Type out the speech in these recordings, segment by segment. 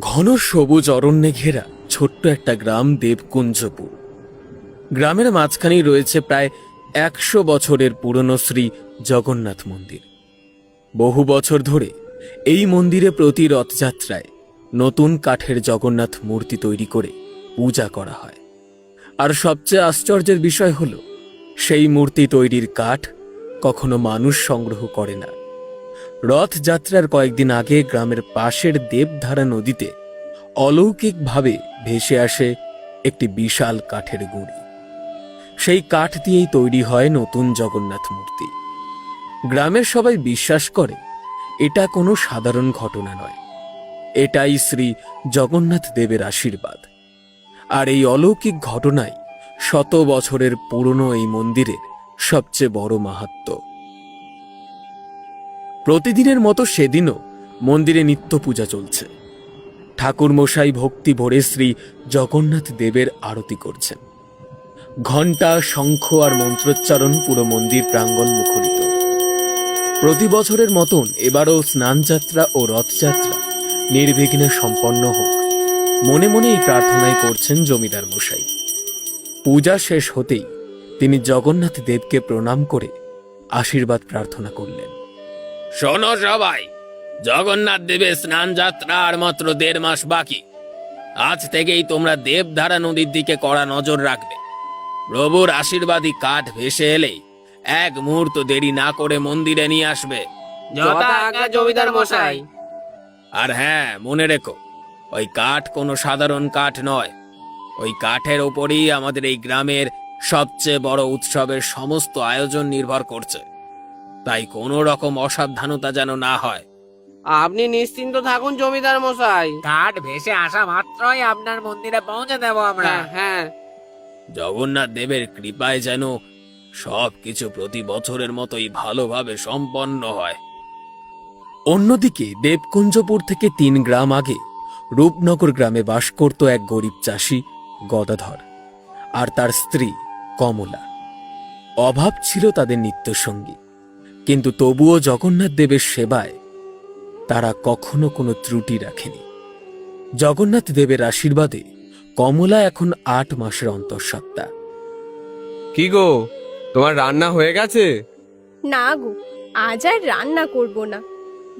ঘন সবুজ অরণ্যে ঘেরা ছোট্ট একটা গ্রাম দেবকুঞ্জপুর। গ্রামের মাঝখানেই রয়েছে প্রায় 100 বছরের পুরনো শ্রী জগন্নাথ মন্দির। বহু বছর ধরে এই মন্দিরে প্রতি রথযাত্রায় নতুন কাঠের জগন্নাথ মূর্তি তৈরি করে পূজা করা হয়। আর সবচেয়ে আশ্চর্যের বিষয় হল, সেই মূর্তি তৈরির কাঠ কখনো মানুষ সংগ্রহ করে না। রথযাত্রার কয়েকদিন আগে গ্রামের পাশের দেবধারা নদীতে অলৌকিকভাবে ভেসে আসে একটি বিশাল কাঠের গুঁড়ি। সেই কাঠ দিয়েই তৈরি হয় নতুন জগন্নাথ মূর্তি। গ্রামের সবাই বিশ্বাস করে এটা কোনো সাধারণ ঘটনা নয়, এটাই শ্রী জগন্নাথ দেবের আশীর্বাদ। আর এই অলৌকিক ঘটনাই শত বছরের পুরনো এই মন্দিরের সবচেয়ে বড় মাহাত্ম্য। প্রতিদিনের মতো সেদিনও মন্দিরে নিত্য পূজা চলছে। ঠাকুর মশাই ভক্তি ভরে শ্রী জগন্নাথ দেবের আরতি করছেন। ঘণ্টা, শঙ্খ আর মন্ত্রোচ্চারণ পুরো মন্দির প্রাঙ্গণ মুখরিত। প্রতি বছরের মতন এবারও স্নানযাত্রা ও রথযাত্রা নির্বিঘ্নে সম্পন্ন হোক, মনে মনে এই প্রার্থনাই করছেন জমিদার মশাই। পূজা শেষ হতেই তিনি জগন্নাথ দেবকে প্রণাম করে আশীর্বাদ প্রার্থনা করলেন। শোনো সবাই, জগন্নাথ দেবের স্নান যাত্রা আর মাত্র 1.5 মাস বাকি। আজ থেকেই তোমরা দেবধারা নদীর দিকে কড়া নজর রাখবে। প্রভুর আশীর্বাদী কাঠ ভেসে এলেই এক মুহূর্ত দেরি না করে মন্দিরে নিয়ে আসবে। যথা আজ্ঞা জমিদার মশাই। আর হ্যাঁ, মনে রেখো, ওই কাঠ কোনো সাধারণ কাঠ নয়। ওই কাঠের ওপরই আমাদের এই গ্রামের সবচেয়ে বড় উৎসবের সমস্ত আয়োজন নির্ভর করছে। তাই কোনো রকম অসাবধানতা যেন না হয়। আপনি নিশ্চিন্ত থাকুন জমিদার মশাই। কাঠ ভেসে আসা মাত্রই আপনার মন্দিরে পৌঁছে দেব আমরা। হ্যাঁ, জগন্নাথ দেবের কৃপায় যেন সবকিছু প্রতি বছরের মতোই ভালোভাবে সম্পন্ন হয়। অন্যদিকে দেবকুঞ্জপুর থেকে 3 গ্রাম আগে রূপনগর গ্রামে বাস করত এক গরিব চাষি গদাধর আর তার স্ত্রী কমলা। অভাব ছিল তাদের নিত্যসঙ্গী, কিন্তু তবুও জগন্নাথ দেবের সেবায় তারা কখনো কোনো ত্রুটি রাখেনি। জগন্নাথ দেবের আশীর্বাদে কমলা এখন 8 মাসের অন্তঃসত্ত্বা। কি গো, তোমার রান্না হয়ে গেছে? না গো, আজ আর রান্না করব না।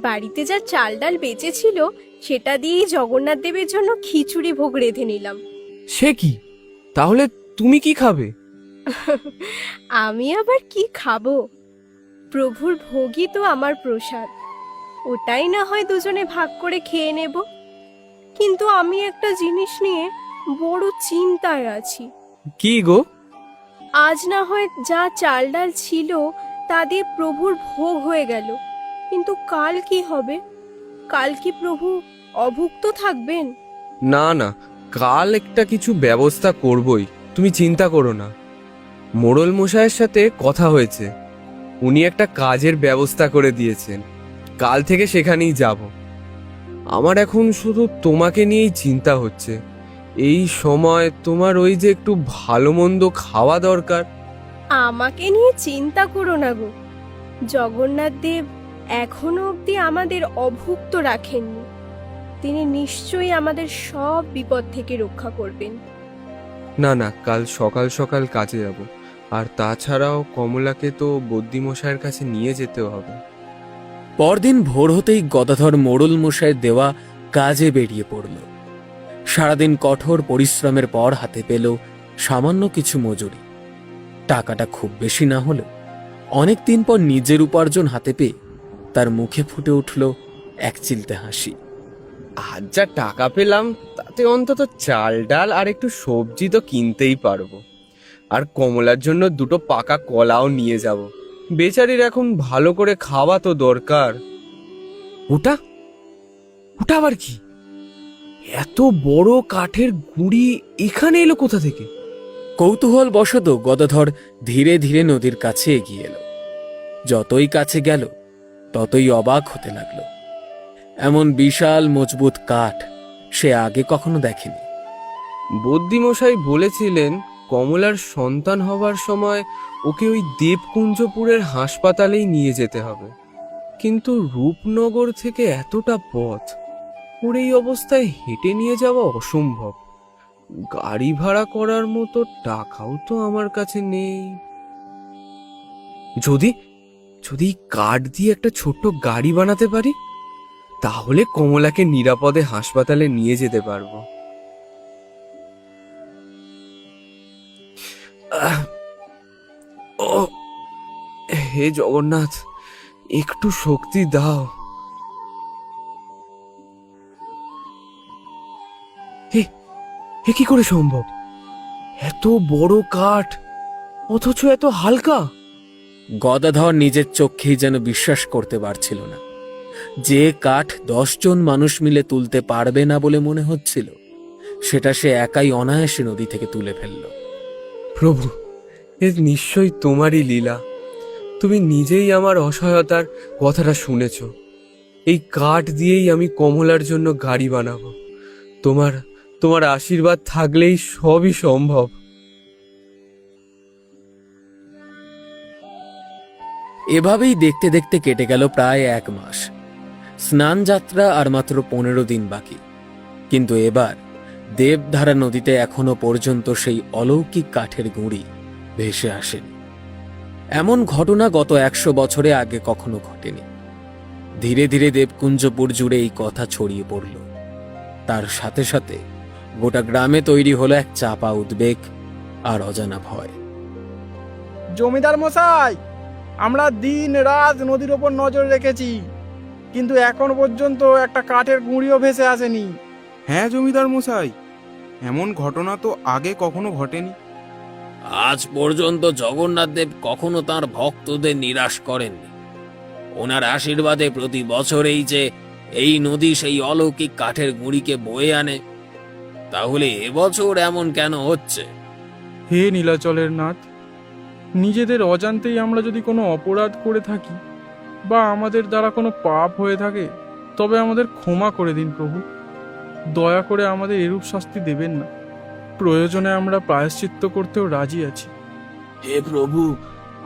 বাড়িতে যা চাল ডাল বেঁচেছিল সেটা দিয়েই জগন্নাথ দেবের জন্য খিচুড়ি ভোগ রেঁধে নিলাম। সে কি, তাহলে তুমি কি খাবে? আমি আবার কি খাবো? প্রভুর ভোগই তো আমার প্রসাদ, ওটাই না হয় দুজনে ভাগ করে খেয়ে নেব। কিন্তু আমি একটা জিনিস নিয়ে বড় চিন্তায় আছি। কি গো? আজ না হয় যা চাল ডাল ছিল তা দিয়ে প্রভুর ভোগ হয়ে গেল, কিন্তু কাল কি হবে? কাল কি প্রভু অভুক্ত থাকবেন? না না, কাল একটা কিছু ব্যবস্থা করবই, তুমি চিন্তা করো না। মোড়ল মশাইয়ের সাথে কথা হয়েছে, উনি একটা কাজের ব্যবস্থা করে দিয়েছেন। কাল থেকে সেখানেই যাব। আমার এখন শুধু তোমাকে নিয়েই চিন্তা হচ্ছে। এই সময় তোমার ওই যে একটু ভালো মন্দ খাওয়া দরকার। আমাকে নিয়ে চিন্তা করো না গো, জগন্নাথ দেব এখনো অবধি আমাদের অভুক্ত রাখেননি। তিনি নিশ্চয়ই আমাদের সব বিপদ থেকে রক্ষা করবেন। না না, কাল সকাল সকাল কাজে যাব। আর তাছাড়াও কমলাকে তো বদ্যিমশাইয়ের কাছে নিয়ে যেতে হবে। পরদিন ভোর হতেই গদাধর মোড়ল মশাইয়ের দেওয়া কাজে বেরিয়ে পড়ল। সারাদিন কঠোর পরিশ্রমের পর হাতে পেল সামান্য কিছু মজুরি। টাকাটা খুব বেশি না হলেও অনেক দিন পর নিজের উপার্জন হাতে পেয়ে তার মুখে ফুটে উঠল এক চিলতে হাসি। আজ যা টাকা পেলাম তাতে অন্তত চাল ডাল আর একটু সবজি তো কিনতেই পারবো। আর কমলার জন্য 2টো পাকা কলাও নিয়ে যাব। বেচারির এখন ভালো করে খাওয়া তো দরকার। ওটা ওটা আবার কি? এত বড় কাঠের গুঁড়ি এখানে এলো কোথা থেকে? কৌতূহল বশত গদাধর ধীরে ধীরে নদীর কাছে এগিয়ে এলো। যতই কাছে গেল ততই অবাক হতে লাগলো। এমন বিশাল মজবুত কাঠ সে আগে কখনো দেখেনি। বদ্যিমশাই বলেছিলেন কমলার সন্তান হবার সময় ওকে ওই দেবকুঞ্জপুরের হাসপাতালেই নিয়ে যেতে হবে, কিন্তু রূপনগর থেকে এতটা পথ ওর এই অবস্থায় হেঁটে নিয়ে যাওয়া অসম্ভব। গাড়ি ভাড়া করার মতো টাকাও তো আমার কাছে নেই। যদি যদি কাঠ দিয়ে একটা ছোট্ট গাড়ি বানাতে পারি, তাহলে কমলাকে নিরাপদে হাসপাতালে নিয়ে যেতে পারবো। আহ! ও হে জগন্নাথ, একটু শক্তি দাও। হে হে, কি করে সম্ভব? এত বড় কাঠ অথচ এত হালকা। গদাধর নিজের চোখেই যেন বিশ্বাস করতে পারছিল না। যে কাঠ 10 জন মানুষ মিলে তুলতে পারবে না বলে মনে হচ্ছিল, সেটা সে একাই অনায়াসে নদী থেকে তুলে ফেলল। প্রভু, এ নিশ্চয়ই তোমারই লীলা। তুমি নিজেই আমার অসহায়তার কথাটা শুনেছ। এই কাঠ দিয়েই আমি কমলার জন্য গাড়ি বানাবো। তোমার তোমার আশীর্বাদ থাকলেই সবই সম্ভব। এভাবেই দেখতে দেখতে কেটে গেল প্রায় 1 মাস। স্নান যাত্রা আর মাত্র 15 দিন বাকি। কিন্তু এবার দেবধারা নদীতে এখনো পর্যন্ত সেই অলৌকিক কাঠের গুঁড়ি ভেসে আসেনি। এমন ঘটনা গত 100 বছরে আগে কখনো ঘটেনি। ধীরে ধীরে দেবকুঞ্জপুর জুড়ে এই কথা ছড়িয়ে পড়ল। তার সাথে সাথে গোটা গ্রামে তৈরি হলো এক চাপা উদ্বেগ আর অজানা ভয়। জমিদার মশাই, আমরা দিন রাত নদীর ওপর নজর রেখেছি, কিন্তু এখন পর্যন্ত একটা কাঠের গুঁড়িও ভেসে আসেনি। হ্যাঁ জমিদার মশাই, এমন ঘটনা তো আগে কখনো ঘটেনি। আজ পর্যন্ত জগন্নাথ দেব কখনো তার ভক্তদের নিরাশ করেননি। ওনার আশীর্বাদে প্রতি বছরেই যে এই নদী সেই অলৌকিক কাঠের গুঁড়িকে বয়ে আনে, তাহলে এবছর এমন কেন হচ্ছে? হে নীলাচলের নাথ, নিজেদের অজান্তেই আমরা যদি কোনো অপরাধ করে থাকি বা আমাদের দ্বারা কোনো পাপ হয়ে থাকে, তবে আমাদের ক্ষমা করে দিন প্রভু। দয়া করে আমাদের এরূপ শাস্তি দেবেন না। প্রয়োজনে আমরা প্রায়শ্চিত্ত করতেও রাজি আছি। হে প্রভু,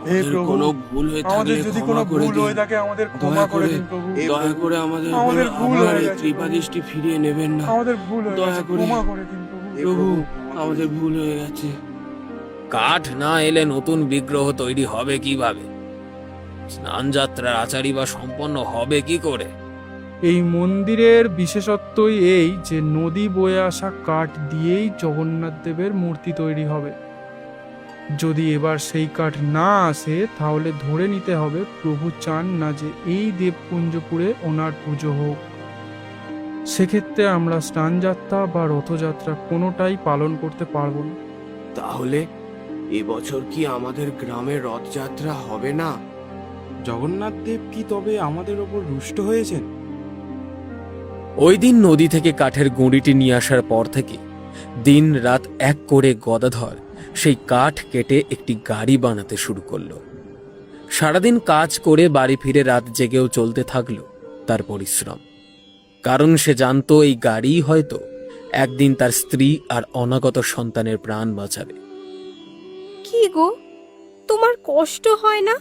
হে প্রভু, কোনো ভুল হয়ে আমাদের থাকলে যদি ক্ষমা কোনো করে ভুল দিন। হয়ে থাকে আমাদের ক্ষমা করে দিন প্রভু। দয়া করে আমাদের আমাদের ভুল আপনার হয়ে এই গেছে কৃপা প্রভু। দৃষ্টি ফিরিয়ে নেবেন না। আমাদের ভুল হয়ে দয়া গেছে, করে। ক্ষমা করে দিন প্রভু। প্রভু, আমাদের ভুল হয়ে গেছে। কাঠ না এলে নতুন বিগ্রহ তৈরি হবে কিভাবে? স্নান যাত্রার আচারী বা সম্পন্ন হবে কি করে? এই মন্দিরের বিশেষত্বই এই যে নদী বয়ে আসা কাঠ দিয়েই জগন্নাথ দেবের মূর্তি তৈরি হবে। যদি এবার সেই কাঠ না আসে, তাহলে ধরে নিতে হবে প্রভু চান না যে এই দেবকুঞ্জপুরে ওনার পুজো হোক। সেক্ষেত্রে আমরা স্নানযাত্রা বা রথযাত্রা কোনোটাই পালন করতে পারবো না। তাহলে এবছর কি আমাদের গ্রামে রথযাত্রা হবে না? জগন্নাথ দেব কি তবে আমাদের ওপর রুষ্ট হয়েছেন? ওই দিন নদী থেকে কাঠের গুঁড়িটি নিয়ে আসার পর থেকে দিন রাত এক করে গদাধর সেই কাঠ কেটে একটি গাড়ি বানাতে শুরু করলো। সারাদিন কাজ করে বাড়ি ফিরে রাত জেগেও চলতে থাকলো তার পরিশ্রম। কারণ সে জানতো এই গাড়ি হয়তো একদিন তার স্ত্রী আর অনাগত সন্তানের প্রাণ বাঁচাবে। কি গো, তোমার কষ্ট হয় না?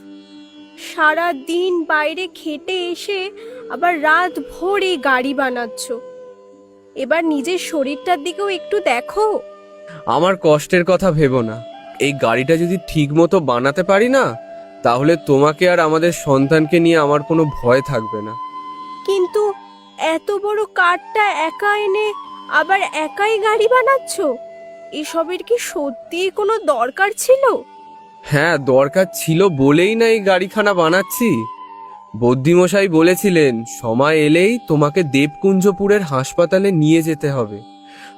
সারা দিন বাইরে খেটে এসে আবার রাত ভোর এই গাড়ি বানাচ্ছ। এবার নিজের শরীরটার দিকেও একটু দেখো। আমার কষ্টের কথা ভেবো না। এই গাড়িটা যদি ঠিক মতো বানাতে পারি না, তাহলে তোমাকে আর আমাদের সন্তানকে নিয়ে আমার কোনো ভয় থাকবে না। কিন্তু এত বড় কাঠটা একা এনে আবার একাই গাড়ি বানাচ্ছ, এসবের কি সত্যিই কোনো দরকার ছিল? হ্যাঁ, দরকার ছিল বলেই না এই গাড়িখানা বানাচ্ছি। বদ্যিমশাই বলেছিলেন সময় এলেই তোমাকে দেবকুঞ্জপুরের হাসপাতালে নিয়ে যেতে হবে।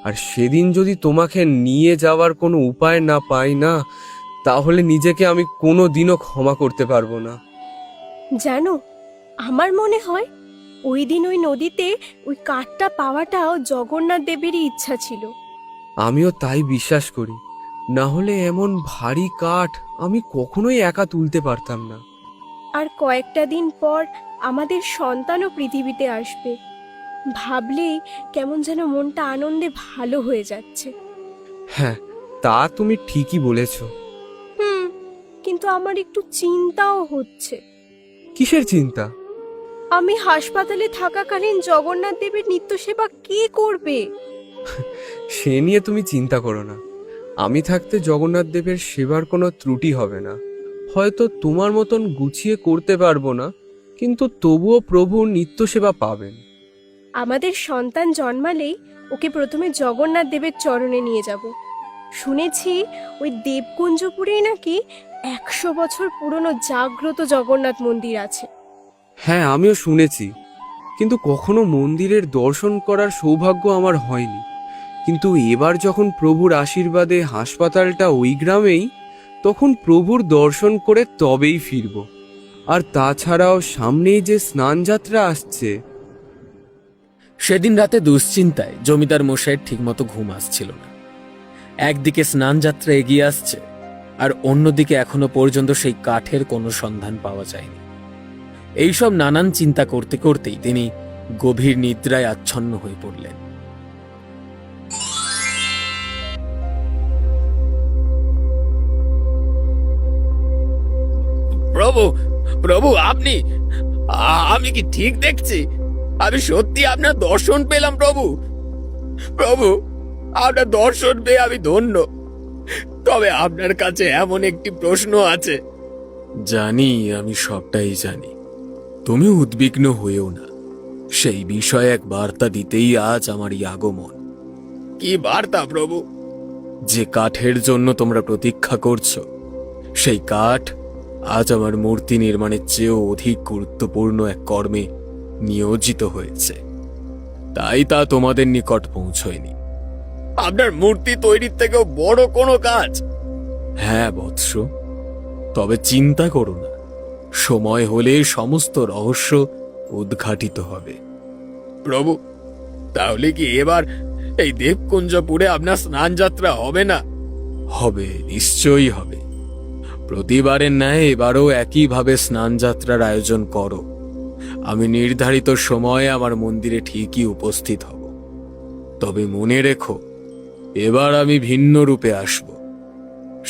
আর সেদিন যদি তোমাকে নিয়ে যাওয়ার কোনো উপায় না পাই না, তাহলে নিজেকে আমি কোনো দিনও ক্ষমা করতে পারবো না। জানো, আমার মনে হয় ওই দিন ওই নদীতে ওই কাঠটা পাওয়াটাও জগন্নাথ দেবেরই ইচ্ছা ছিল। আমিও তাই বিশ্বাস করি। না হলে এমন ভারী কাঠ আমি কখনোই একা তুলতে পারতাম না। আর কয়েকটা দিন পর আমাদের সন্তানও পৃথিবীতে আসবে। ভাবলেই কেমন যেন মনটা আনন্দে ভালো হয়ে যাচ্ছে। হ্যাঁ, তা তুমি ঠিকই বলেছ। কিন্তু আমার একটু চিন্তাও হচ্ছে। কিসের চিন্তা? আমি হাসপাতালে থাকাকালীন জগন্নাথ দেবের নিত্য সেবা কে করবে? সে নিয়ে তুমি চিন্তা করো না। আমি থাকতে জগন্নাথ দেবের সেবার কোনো ত্রুটি হবে না। হয়তো তোমার মতন গুছিয়ে করতে পারবো না, কিন্তু তবুও প্রভুর নিত্য সেবা পাবেন। আমাদের সন্তান জন্মালেই ওকে প্রথমে জগন্নাথ দেবের চরণে নিয়ে যাব। শুনেছি ওই দেবকুঞ্জপুরেই নাকি 100 বছর পুরনো জাগ্রত জগন্নাথ মন্দির আছে। হ্যাঁ, আমিও শুনেছি, কিন্তু কখনো মন্দিরের দর্শন করার সৌভাগ্য আমার হয়নি। কিন্তু এবার যখন প্রভুর আশীর্বাদে হাসপাতালটা ওই গ্রামেই, তখন প্রভুর দর্শন করে তবেই ফিরব। আর তাছাড়াও সামনেই যে স্নানযাত্রা আসছে। সেদিন রাতে দুশ্চিন্তায় জমিদার মশাইয়ের ঠিকমতো ঘুম আসছিল না। একদিকে স্নানযাত্রা এগিয়ে আসছে, আর অন্যদিকে এখনো পর্যন্ত সেই কাঠের কোনো সন্ধান পাওয়া যায়নি। এইসব নানান চিন্তা করতে করতেই তিনি গভীর নিদ্রায় আচ্ছন্ন হয়ে পড়লেন। প্রভু, প্রভু আপনি, আমি কি ঠিক দেখছি? আমি সত্যি আপনার দর্শন পেলাম প্রভু। প্রভু, আপনার দর্শন পেয়ে আমি ধন্য। তবে আপনার কাছে এমন একটি প্রশ্ন আছে। জানি, আমি সবটাই জানি। তুমি উদ্বিগ্ন হয়েও না। সেই বিষয়ে এক বার্তা দিতেই আজ আমার এই আগমন। কি বার্তা প্রভু? যে কাঠের জন্য তোমরা প্রতীক্ষা করছো, সেই কাঠ আজ আমার মূর্তি নির্মাণের চেয়েও অধিক গুরুত্বপূর্ণ এক কর্মে নিয়োজিত হয়েছে। তাই তা তোমাদের নিকট পৌঁছয়নি। আপনার মূর্তি তৈরির থেকেও বড় কোনো কাজ? হ্যাঁ বৎস, তবে চিন্তা করো না, সময় হলে সমস্ত রহস্য উদ্ঘাটিত হবে। প্রভু, তাহলে কি এবার এই দেবকুঞ্জপুরে আপনার স্নান যাত্রা হবে না? হবে, নিশ্চয়ই হবে। প্রতিবারের ন্যায় এবারও একইভাবে স্নানযাত্রার আয়োজন করো। আমি নির্ধারিত সময়ে আমার মন্দিরে ঠিকই উপস্থিত হব। তবে মনে রেখো, এবার আমি ভিন্ন রূপে আসব।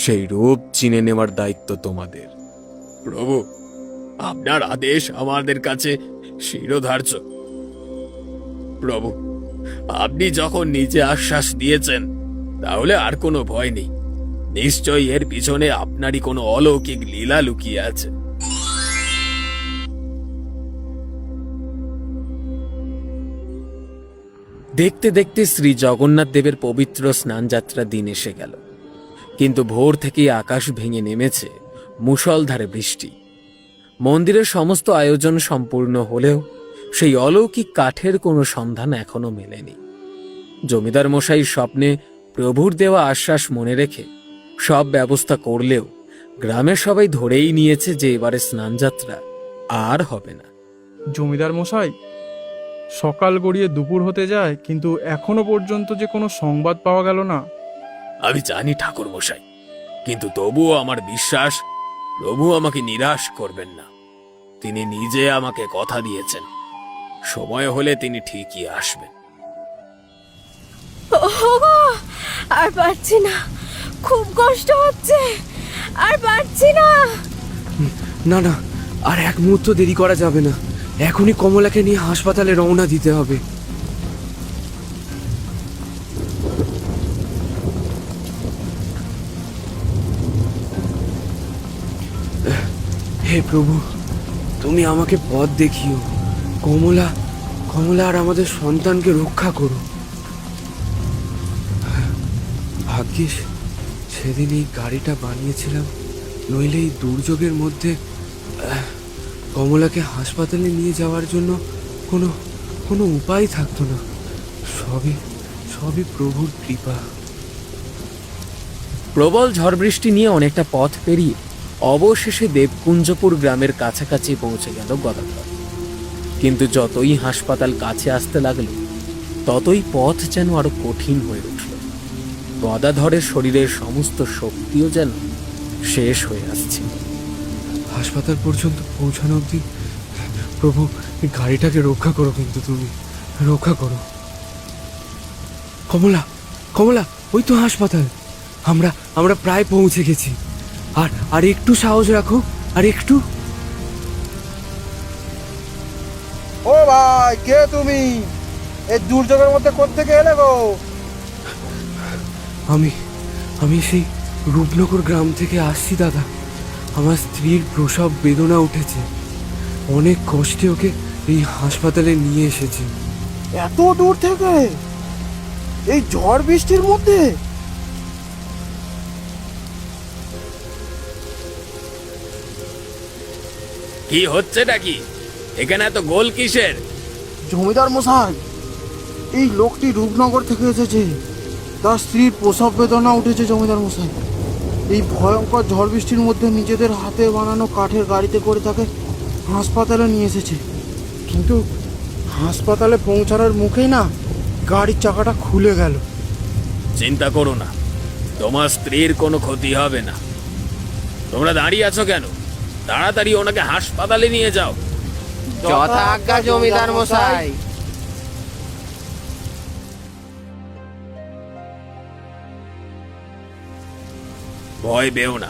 সেই রূপ চিনে নেওয়ার দায়িত্ব তোমাদের। প্রভু, আপনার আদেশ আমাদের কাছে শিরোধার্য। প্রভু, আপনি যখন নিজে আশ্বাস দিয়েছেন, তাহলে আর কোনো ভয় নেই। নিশ্চয়ই এর পিছনে আপনারই কোনো অলৌকিক লীলা লুকিয়ে আছে। দেখতে দেখতে শ্রী জগন্নাথ দেবের পবিত্র স্নানযাত্রা দিন এসে গেল। কিন্তু ভোর থেকেই আকাশ ভেঙে নেমেছে মুষলধারে বৃষ্টি। মন্দিরের সমস্ত আয়োজন সম্পূর্ণ হলেও সেই অলৌকিক কাঠের কোনো সন্ধান এখনো মেলেনি। জমিদার মশাই স্বপ্নে প্রভুর দেওয়া আশ্বাস মনে রেখে সব ব্যবস্থা করলেও গ্রামের সবাই ধরেই নিয়েছে যে এবারে স্নানযাত্রা আর হবে না। জমিদার মশাই, সকাল গড়িয়ে দুপুর হতে যায়, কিন্তু এখনো পর্যন্ত যে কোনো সংবাদ পাওয়া গেল না। আমি জানি ঠাকুর মশাই, কিন্তু তবুও আমার বিশ্বাস প্রভু আমাকে নিরাশ করবেন না। তিনি নিজে আমাকে কথা দিয়েছেন, সময় হলে তিনি ঠিকই আসবেন। ওগো, আর পারছি না, খুব কষ্ট হচ্ছে, আর পারছি না। না না, আর এক মুহূর্ত দেরি করা যাবে না। এখনই কমলাকে নিয়ে হাসপাতালে রওনা দিতে হবে। হে প্রভু, তুমি আমাকে পথ দেখিও। কমলা কমলা আর আমাদের সন্তানকে রক্ষা করো। ভাগ্যিস সেদিন এই গাড়িটা বানিয়েছিলাম, নইলে এই দুর্যোগের মধ্যে কমলাকে হাসপাতালে নিয়ে যাওয়ার জন্য কোনো কোনো উপায় থাকতো না। সবই সবই প্রভুর কৃপা। প্রবল ঝড় বৃষ্টি নিয়ে অনেকটা পথ পেরিয়ে অবশেষে দেবকুঞ্জপুর গ্রামের কাছাকাছি পৌঁছে গেল গদাধর। কিন্তু যতই হাসপাতাল কাছে আসতে লাগলো, ততই পথ যেন আরো কঠিন হয়ে উঠল। গদাধরের শরীরের সমস্ত শক্তিও যেন শেষ হয়ে আসছে। হাসপাতাল পর্যন্ত পৌঁছানো অবধি প্রভু এই গাড়িটাকে রক্ষা করো, কিন্তু তুমি রক্ষা করো। কমলা কমলা, ওই তো হাসপাতাল। আমরা আমরা প্রায় পৌঁছে গেছি। আর আর একটু সাহস রাখো, আর একটু। ভাই, কে তুমি? এই দুর্যোগের মধ্যে কোত্থেকে এলে গো? আমি আমি সেই রূপনগর গ্রাম থেকে আসছি দাদা। আমার স্ত্রীর প্রসব বেদনা উঠেছে, অনেক কষ্টে ওকে এই হাসপাতালে নিয়ে এসেছি। এত দূর থেকে এই ঝড় বৃষ্টির মধ্যে? কি হচ্ছেটা কি? এখানে এত গোল কিসের? জমিদার মশাই, এই লোকটি রূপনগর থেকে এসেছে। তার স্ত্রীর প্রসব বেদনা উঠেছে জমিদার মশাই। এই ভয়ঙ্কর ঝড় বৃষ্টির মধ্যে নিজেদের হাতে বানানো কাঠের গাড়িতে করে তাকে হাসপাতালে নিয়ে এসেছে। কিন্তু হাসপাতালে পৌঁছানোর মুখেই না গাড়ির চাকাটা খুলে গেল। চিন্তা করো না, তোমার স্ত্রীর কোনো ক্ষতি হবে না। তোমরা দাঁড়িয়ে আছো কেন? তাড়াতাড়ি ওনাকে হাসপাতালে নিয়ে যাও। যথা আজ্ঞা জমিদার মশাই। ভয় পেও না,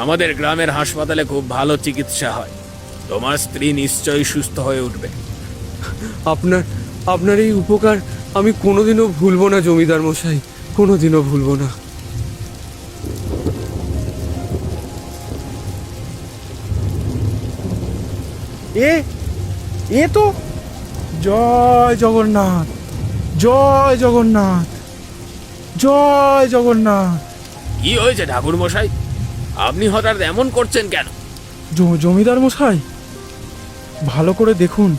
আমাদের গ্রামের হাসপাতালে খুব ভালো চিকিৎসা হয়। তোমার স্ত্রী নিশ্চয়ই সুস্থ হয়ে উঠবে। আপনার আপনার এই উপকার আমি কোনোদিনও ভুলবো না জমিদার মশাই, কোনোদিনও ভুলবো না। এ এ তো জয় জগন্নাথ, জয় জগন্নাথ, জয় জগন্নাথ। কি হয়েছে ঠাকুর মশাই? আপনি হঠাৎ এমন করছেন কেন? জমিদার মশাই, ভালো করে দেখুন,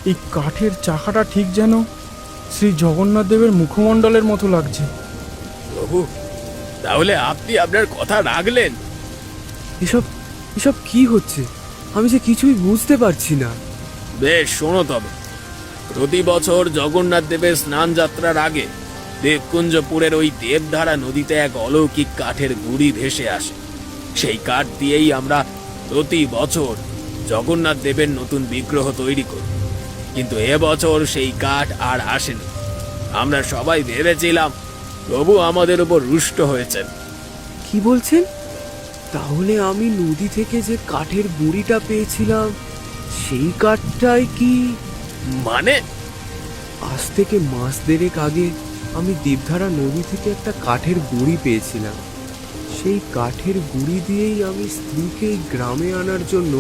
এই কাঠের চাকাটা ঠিক যেন শ্রী জগন্নাথ দেবের মুখমণ্ডলের মতো লাগছে। প্রভু, তাহলে আপনি আপনার কথা রাখলেন? এসব এসব কি হচ্ছে? আমি যে কিছুই বুঝতে পারছি না। বেশ, শোনো তবে। প্রতি বছর জগন্নাথ দেবের স্নান যাত্রার আগে দেবকুঞ্জপুরের ওই দেবধারা নদীতে এক অলৌকিক কাঠের গুড়ি ভেসে আসে। সেই কাঠ দিয়েই আমরা প্রতি বছর জগন্নাথ দেবের নতুন বিগ্রহ তৈরি করি। কিন্তু এবছর সেই কাঠ আর আসেনি। আমরা সবাই ভেবেছিলাম প্রভু আমাদের উপর রুষ্ট হয়েছেন। কি বলছেন? তাহলে আমি নদী থেকে যে কাঠের গুঁড়িটা পেয়েছিলাম সেই কাঠটাই কি? মানে? আজ থেকে মাস দেড়েক আগে আমি দেবধারা নদী থেকে একটা কাঠের গুঁড়ি পেয়েছিলাম। সেই কাঠের গুঁড়ি দিয়েই আমি স্ত্রীকে এই গ্রামে আনার জন্য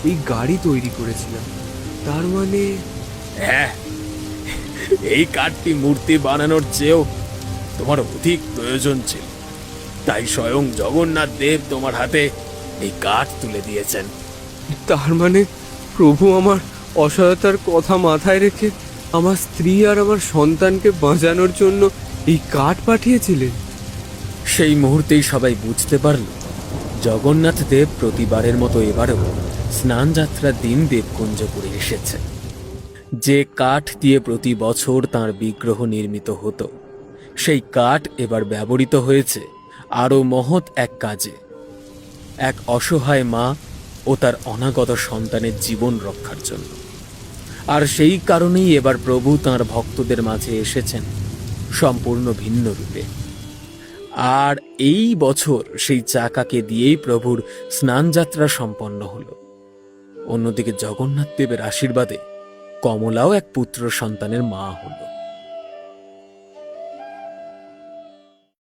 এই গাড়ি তৈরি করেছিলাম। তার মানে হ্যাঁ, এই কাঠটি মূর্তি বানানোর চেয়েও তোমার অধিক প্রয়োজন ছিল। তাই স্বয়ং জগন্নাথ দেব তোমার হাতে এই কাঠ তুলে দিয়েছেন। তার মানে প্রভু আমার অসহায়তার কথা মাথায় রেখে আমার স্ত্রী আর আমার সন্তানকে বাঁচানোর জন্য এই কাঠ পাঠিয়েছিলেন। সেই মুহূর্তেই সবাই বুঝতে পারল জগন্নাথ দেব প্রতিবারের মতো এবারেও স্নান যাত্রার দিন দেবকুঞ্জপুরে এসেছে। যে কাঠ দিয়ে প্রতি বছর তাঁর বিগ্রহ নির্মিত হতো, সেই কাঠ এবার ব্যবহৃত হয়েছে আরও মহৎ এক কাজে। এক অসহায় মা ও তার অনাগত সন্তানের জীবন রক্ষার জন্য। আর সেই কারণেই এবার প্রভু তাঁর ভক্তদের মাঝে এসেছেন সম্পূর্ণ ভিন্ন রূপে। আর এই বছর সেই চাকাকে দিয়েই প্রভুর স্নানযাত্রা সম্পন্ন হলো। অন্যদিকে জগন্নাথ দেবের আশীর্বাদে কমলাও এক পুত্র সন্তানের মা হলো।